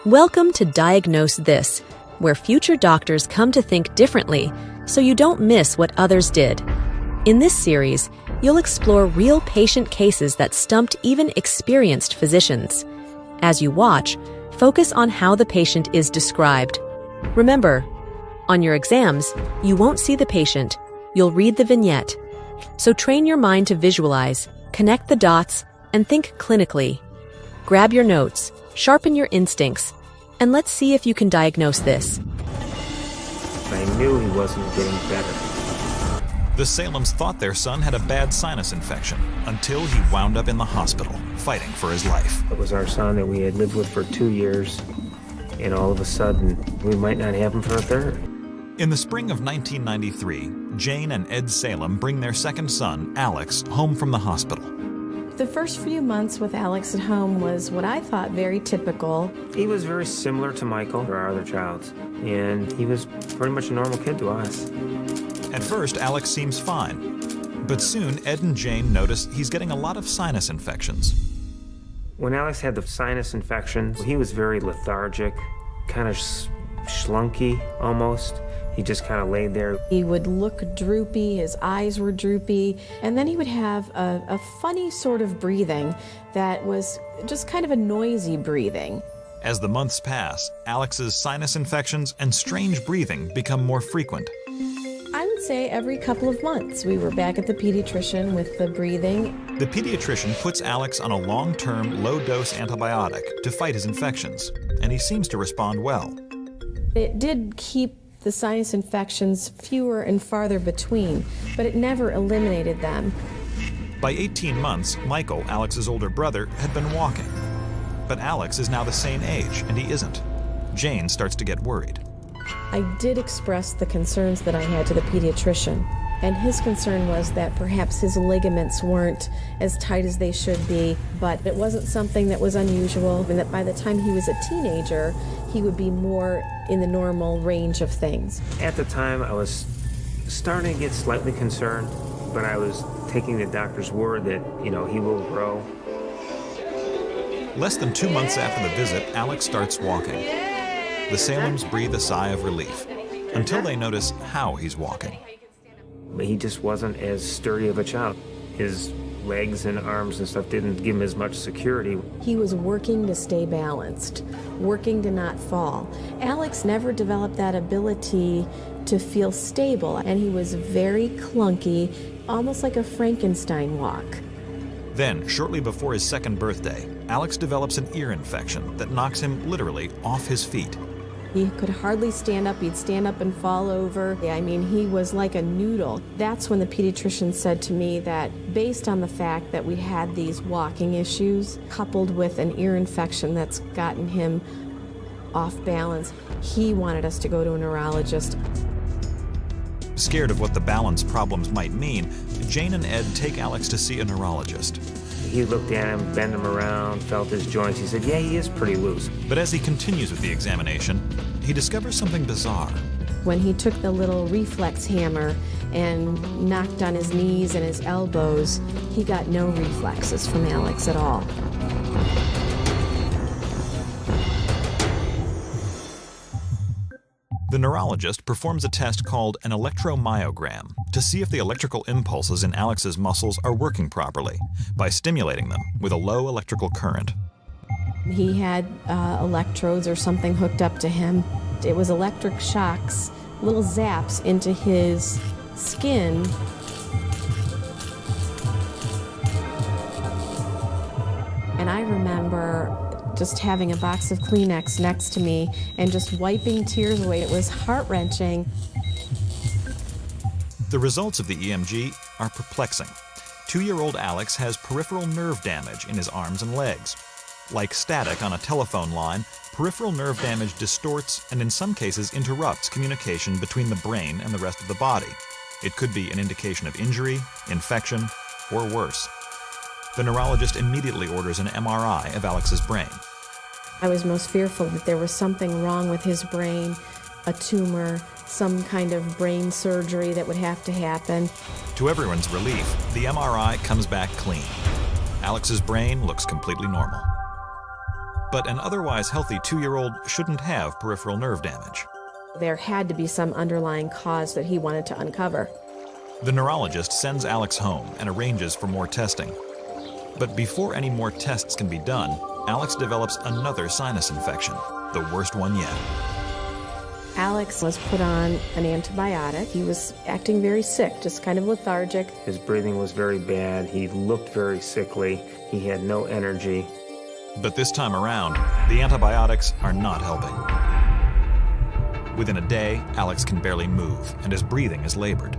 Welcome to Diagnose This, where future doctors come to think differently so you don't miss what others did. In this series, you'll explore real patient cases that stumped even experienced physicians. As you watch, focus on how the patient is described. Remember, on your exams, you won't see the patient, you'll read the vignette. So train your mind to visualize, connect the dots, and think clinically. Grab your notes, sharpen your instincts, and let's see if you can diagnose this. I knew he wasn't getting better. The Salems thought their son had a bad sinus infection until he wound up in the hospital, fighting for his life. It was our son that we had lived with for 2 years, and all of a sudden, we might not have him for a third. In the spring of 1993, Jane and Ed Salem bring their second son, Alex, home from the hospital. The first few months with Alex at home was what I thought very typical. He was very similar to Michael, our other child, and he was pretty much a normal kid to us. At first, Alex seems fine, but soon Ed and Jane notice he's getting a lot of sinus infections. When Alex had the sinus infection, he was very lethargic, kind of schlunky almost. He just kind of laid there. He would look droopy, his eyes were droopy, and then he would have a funny sort of breathing that was just kind of a noisy breathing. As the months pass, Alex's sinus infections and strange breathing become more frequent. I would say every couple of months we were back at the pediatrician with the breathing. The pediatrician puts Alex on a long-term, low-dose antibiotic to fight his infections, and he seems to respond well. It did keep the sinus infections fewer and farther between, but it never eliminated them. By 18 months, Michael, Alex's older brother, had been walking. But Alex is now the same age, and he isn't. Jane starts to get worried. I did express the concerns that I had to the pediatrician, and his concern was that perhaps his ligaments weren't as tight as they should be, but it wasn't something that was unusual, and that by the time he was a teenager, he would be more in the normal range of things. At the time, I was starting to get slightly concerned, but I was taking the doctor's word that, he will grow. Less than 2 months after the visit, Alex starts walking. The Salems breathe a sigh of relief until they notice how he's walking. He just wasn't as sturdy of a child. His legs and arms and stuff didn't give him as much security. He was working to stay balanced, working to not fall. Alex never developed that ability to feel stable, and he was very clunky, almost like a Frankenstein walk. Then, shortly before his second birthday, Alex develops an ear infection that knocks him literally off his feet. He could hardly stand up. He'd stand up and fall over. He was like a noodle. That's when the pediatrician said to me that based on the fact that we had these walking issues, coupled with an ear infection that's gotten him off balance, he wanted us to go to a neurologist. Scared of what the balance problems might mean, Jane and Ed take Alex to see a neurologist. He looked at him, bent him around, felt his joints. He said, yeah, he is pretty loose. But as he continues with the examination, he discovers something bizarre. When he took the little reflex hammer and knocked on his knees and his elbows, he got no reflexes from Alex at all. The neurologist performs a test called an electromyogram to see if the electrical impulses in Alex's muscles are working properly by stimulating them with a low electrical current. He had electrodes or something hooked up to him. It was electric shocks, little zaps into his skin. And I remember just having a box of Kleenex next to me and just wiping tears away. It was heart-wrenching. The results of the EMG are perplexing. 2-year-old Alex has peripheral nerve damage in his arms and legs. Like static on a telephone line, peripheral nerve damage distorts and in some cases interrupts communication between the brain and the rest of the body. It could be an indication of injury, infection, or worse. The neurologist immediately orders an MRI of Alex's brain. I was most fearful that there was something wrong with his brain, a tumor, some kind of brain surgery that would have to happen. To everyone's relief, the MRI comes back clean. Alex's brain looks completely normal. But an otherwise healthy 2-year-old shouldn't have peripheral nerve damage. There had to be some underlying cause that he wanted to uncover. The neurologist sends Alex home and arranges for more testing. But before any more tests can be done, Alex develops another sinus infection, the worst one yet. Alex was put on an antibiotic. He was acting very sick, just kind of lethargic. His breathing was very bad. He looked very sickly. He had no energy. But this time around, the antibiotics are not helping. Within a day, Alex can barely move, and his breathing is labored.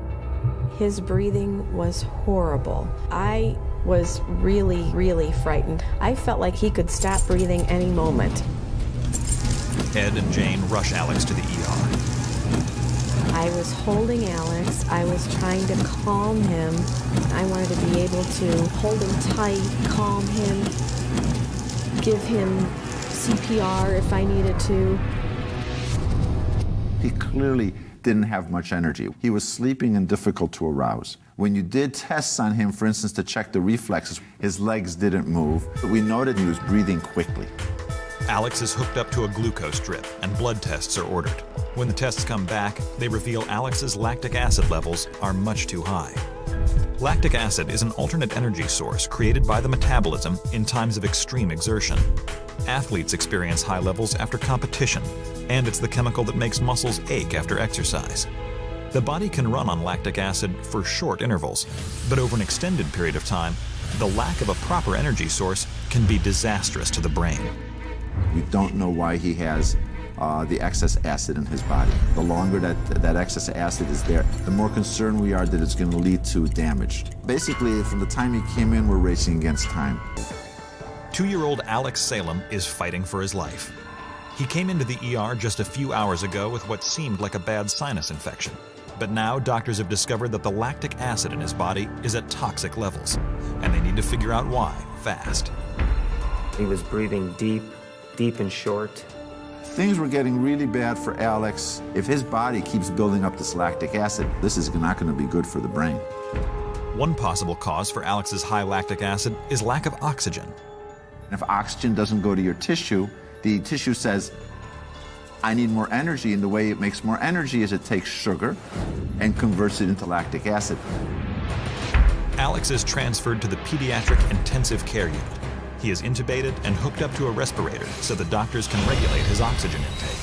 His breathing was horrible. I was really, really frightened. I felt like he could stop breathing any moment. Ed and Jane rush Alex to the ER. I was holding Alex. I was trying to calm him. I wanted to be able to hold him tight, calm him, give him CPR if I needed to. He clearly didn't have much energy. He was sleeping and difficult to arouse. When you did tests on him, for instance, to check the reflexes, his legs didn't move. We noted he was breathing quickly. Alex is hooked up to a glucose drip, and blood tests are ordered. When the tests come back, they reveal Alex's lactic acid levels are much too high. Lactic acid is an alternate energy source created by the metabolism in times of extreme exertion. Athletes experience high levels after competition, and it's the chemical that makes muscles ache after exercise. The body can run on lactic acid for short intervals, but over an extended period of time, the lack of a proper energy source can be disastrous to the brain. We don't know why he has the excess acid in his body. The longer that excess acid is there, the more concerned we are that it's going to lead to damage. Basically, from the time he came in, we're racing against time. 2-year-old Alex Salem is fighting for his life. He came into the ER just a few hours ago with what seemed like a bad sinus infection. But now doctors have discovered that the lactic acid in his body is at toxic levels, and they need to figure out why fast. He was breathing deep and short. Things were getting really bad for Alex. If his body keeps building up this lactic acid, this is not going to be good for the brain. One possible cause for Alex's high lactic acid is lack of oxygen. If oxygen doesn't go to your tissue, the tissue says, I need more energy, and the way it makes more energy is it takes sugar and converts it into lactic acid. Alex is transferred to the pediatric intensive care unit. He is intubated and hooked up to a respirator so the doctors can regulate his oxygen intake.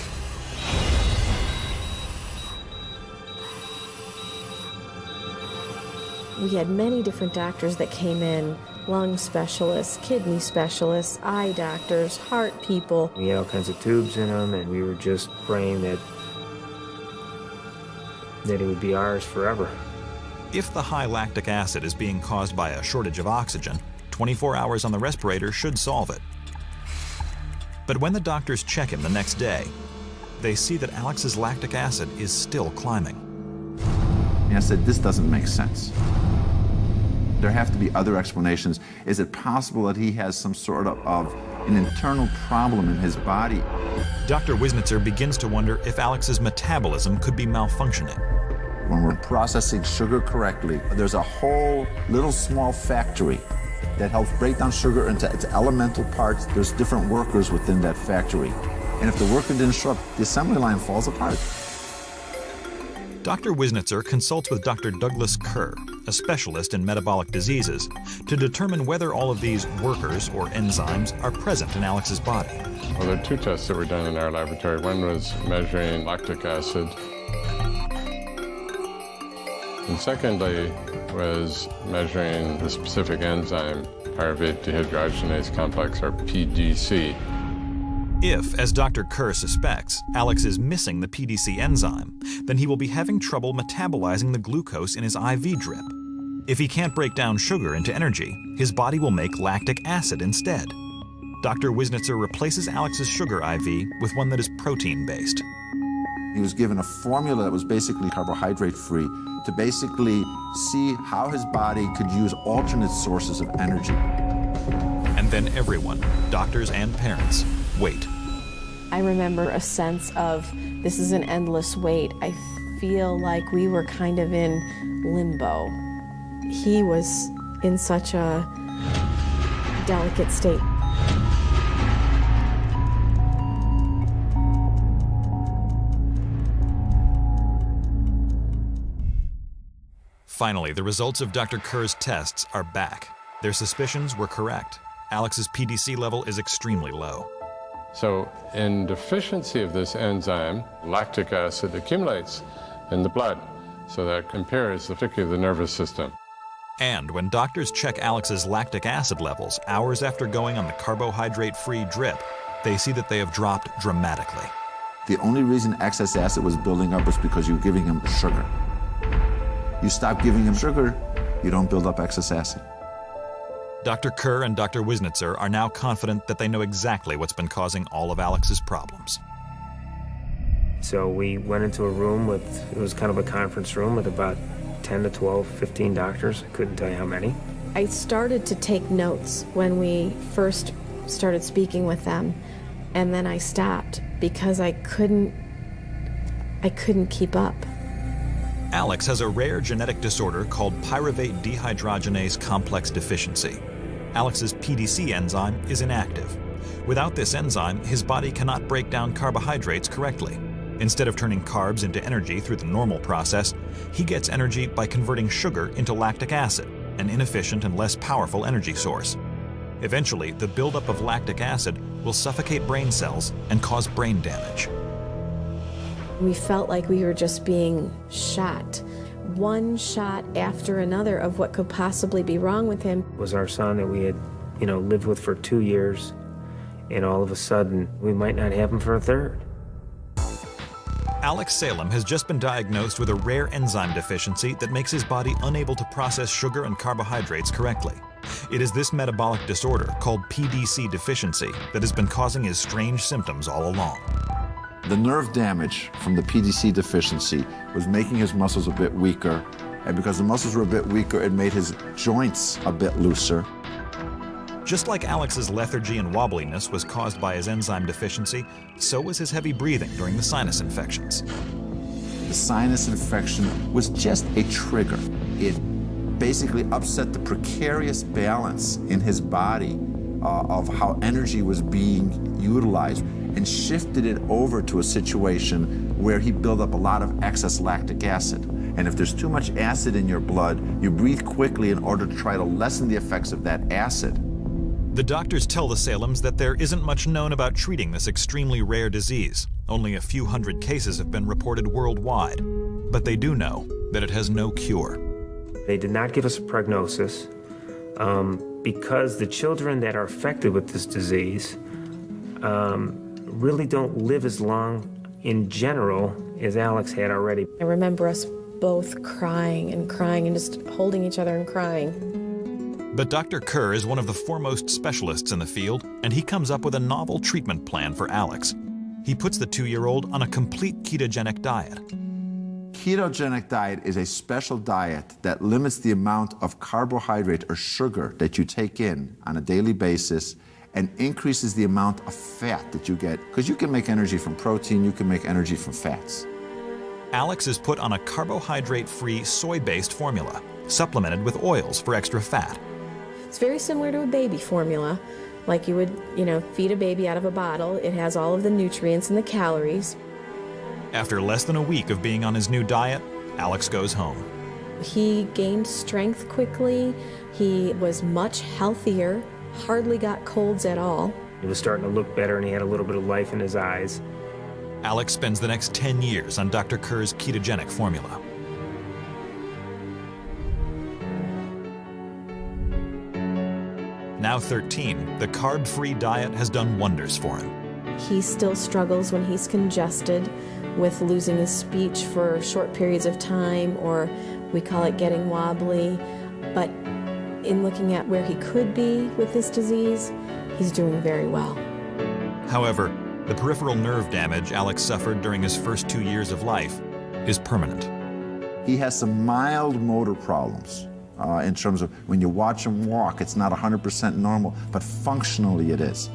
We had many different doctors that came in, lung specialists, kidney specialists, eye doctors, heart people. He had all kinds of tubes in him, and we were just praying that it would be ours forever. If the high lactic acid is being caused by a shortage of oxygen, 24 hours on the respirator should solve it. But when the doctors check him the next day, they see that Alex's lactic acid is still climbing. And I said, this doesn't make sense. There have to be other explanations. Is it possible that he has some sort of an internal problem in his body? Dr. Wisnitzer begins to wonder if Alex's metabolism could be malfunctioning. When we're processing sugar correctly, there's a whole little small factory that helps break down sugar into its elemental parts. There's different workers within that factory. And if the worker didn't show up, the assembly line falls apart. Dr. Wisnitzer consults with Dr. Douglas Kerr, a specialist in metabolic diseases, to determine whether all of these workers, or enzymes, are present in Alex's body. Well, there are two tests that were done in our laboratory. One was measuring lactic acid, and secondly was measuring the specific enzyme, pyruvate dehydrogenase complex, or PDC. If, as Dr. Kerr suspects, Alex is missing the PDC enzyme, then he will be having trouble metabolizing the glucose in his IV drip. If he can't break down sugar into energy, his body will make lactic acid instead. Dr. Wisnitzer replaces Alex's sugar IV with one that is protein-based. He was given a formula that was basically carbohydrate-free to basically see how his body could use alternate sources of energy. And then everyone, doctors and parents, wait. I remember a sense of, this is an endless wait. I feel like we were kind of in limbo. He was in such a delicate state. Finally, the results of Dr. Kerr's tests are back. Their suspicions were correct. Alex's PDC level is extremely low. So in deficiency of this enzyme, lactic acid accumulates in the blood, so that impairs particularly the nervous system. And when doctors check Alex's lactic acid levels hours after going on the carbohydrate-free drip, they see that they have dropped dramatically. The only reason excess acid was building up was because you were giving him sugar. You stop giving him sugar, you don't build up excess acid. Dr. Kerr and Dr. Wisnitzer are now confident that they know exactly what's been causing all of Alex's problems. So we went into a room it was kind of a conference room with about 10 to 12, 15 doctors. I couldn't tell you how many. I started to take notes when we first started speaking with them, and then I stopped because I couldn't keep up. Alex has a rare genetic disorder called pyruvate dehydrogenase complex deficiency. Alex's PDC enzyme is inactive. Without this enzyme, his body cannot break down carbohydrates correctly. Instead of turning carbs into energy through the normal process, he gets energy by converting sugar into lactic acid, an inefficient and less powerful energy source. Eventually, the buildup of lactic acid will suffocate brain cells and cause brain damage. We felt like we were just being shot, one shot after another of what could possibly be wrong with him. It was our son that we had, lived with for 2 years, and all of a sudden, we might not have him for a third. Alex Salem has just been diagnosed with a rare enzyme deficiency that makes his body unable to process sugar and carbohydrates correctly. It is this metabolic disorder, called PDC deficiency, that has been causing his strange symptoms all along. The nerve damage from the PDC deficiency was making his muscles a bit weaker, and because the muscles were a bit weaker, it made his joints a bit looser. Just like Alex's lethargy and wobbliness was caused by his enzyme deficiency, so was his heavy breathing during the sinus infections. The sinus infection was just a trigger. It basically upset the precarious balance in his body of how energy was being utilized, and shifted it over to a situation where he built up a lot of excess lactic acid. And if there's too much acid in your blood, you breathe quickly in order to try to lessen the effects of that acid. The doctors tell the Salems that there isn't much known about treating this extremely rare disease. Only a few hundred cases have been reported worldwide. But they do know that it has no cure. They did not give us a prognosis because the children that are affected with this disease really don't live as long in general as Alex had already. I remember us both crying and just holding each other and crying. But Dr. Kerr is one of the foremost specialists in the field, and he comes up with a novel treatment plan for Alex. He puts the 2-year-old on a complete ketogenic diet. Ketogenic diet is a special diet that limits the amount of carbohydrate or sugar that you take in on a daily basis and increases the amount of fat that you get, because you can make energy from protein, you can make energy from fats. Alex is put on a carbohydrate-free soy-based formula, supplemented with oils for extra fat. It's very similar to a baby formula, like you would, feed a baby out of a bottle. It has all of the nutrients and the calories. After less than a week of being on his new diet, Alex goes home. He gained strength quickly. He was much healthier, hardly got colds at all. He was starting to look better, and he had a little bit of life in his eyes. Alex spends the next 10 years on Dr. Kerr's ketogenic formula. Now 13, the carb-free diet has done wonders for him. He still struggles when he's congested with losing his speech for short periods of time, or we call it getting wobbly. But in looking at where he could be with this disease, he's doing very well. However, the peripheral nerve damage Alex suffered during his first 2 years of life is permanent. He has some mild motor problems in terms of when you watch him walk, it's not 100% normal, but functionally it is.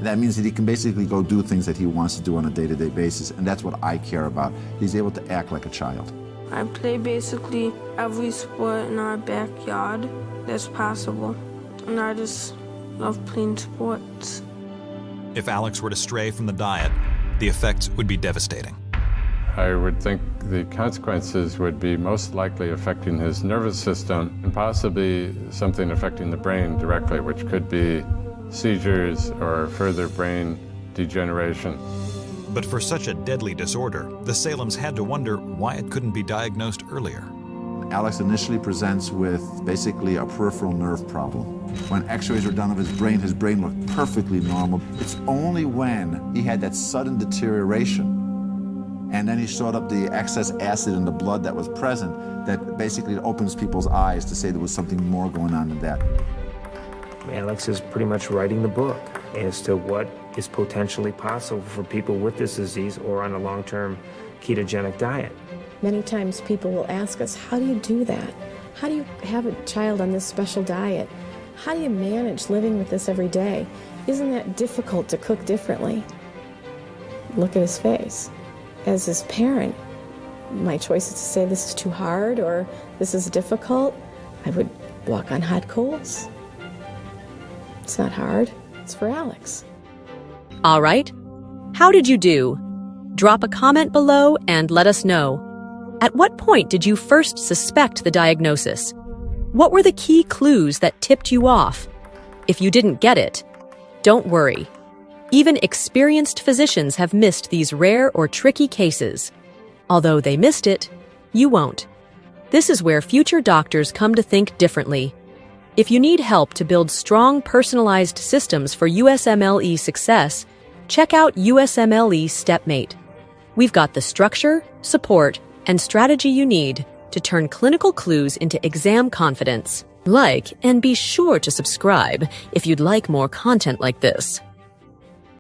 That means that he can basically go do things that he wants to do on a day-to-day basis, and that's what I care about. He's able to act like a child. I play basically every sport in our backyard that's possible, and I just love playing sports. If Alex were to stray from the diet, the effects would be devastating. I would think the consequences would be most likely affecting his nervous system and possibly something affecting the brain directly, which could be seizures or further brain degeneration. But for such a deadly disorder, the Salems had to wonder why it couldn't be diagnosed earlier. Alex initially presents with basically a peripheral nerve problem. When x-rays were done of his brain looked perfectly normal. It's only when he had that sudden deterioration and then he showed up the excess acid in the blood that was present that basically opens people's eyes to say there was something more going on than that. Alex is pretty much writing the book as to what is potentially possible for people with this disease or on a long-term ketogenic diet. Many times people will ask us, how do you do that? How do you have a child on this special diet? How do you manage living with this every day? Isn't that difficult to cook differently? Look at his face. As his parent, my choice is to say this is too hard or this is difficult. I would walk on hot coals. It's not hard. It's for Alex. All right. How did you do? Drop a comment below and let us know. At what point did you first suspect the diagnosis? What were the key clues that tipped you off? If you didn't get it, don't worry. Even experienced physicians have missed these rare or tricky cases. Although they missed it, you won't. This is where future doctors come to think differently. If you need help to build strong, personalized systems for USMLE success, check out USMLE Stepmate. We've got the structure, support, and strategy you need to turn clinical clues into exam confidence. Like and be sure to subscribe if you'd like more content like this.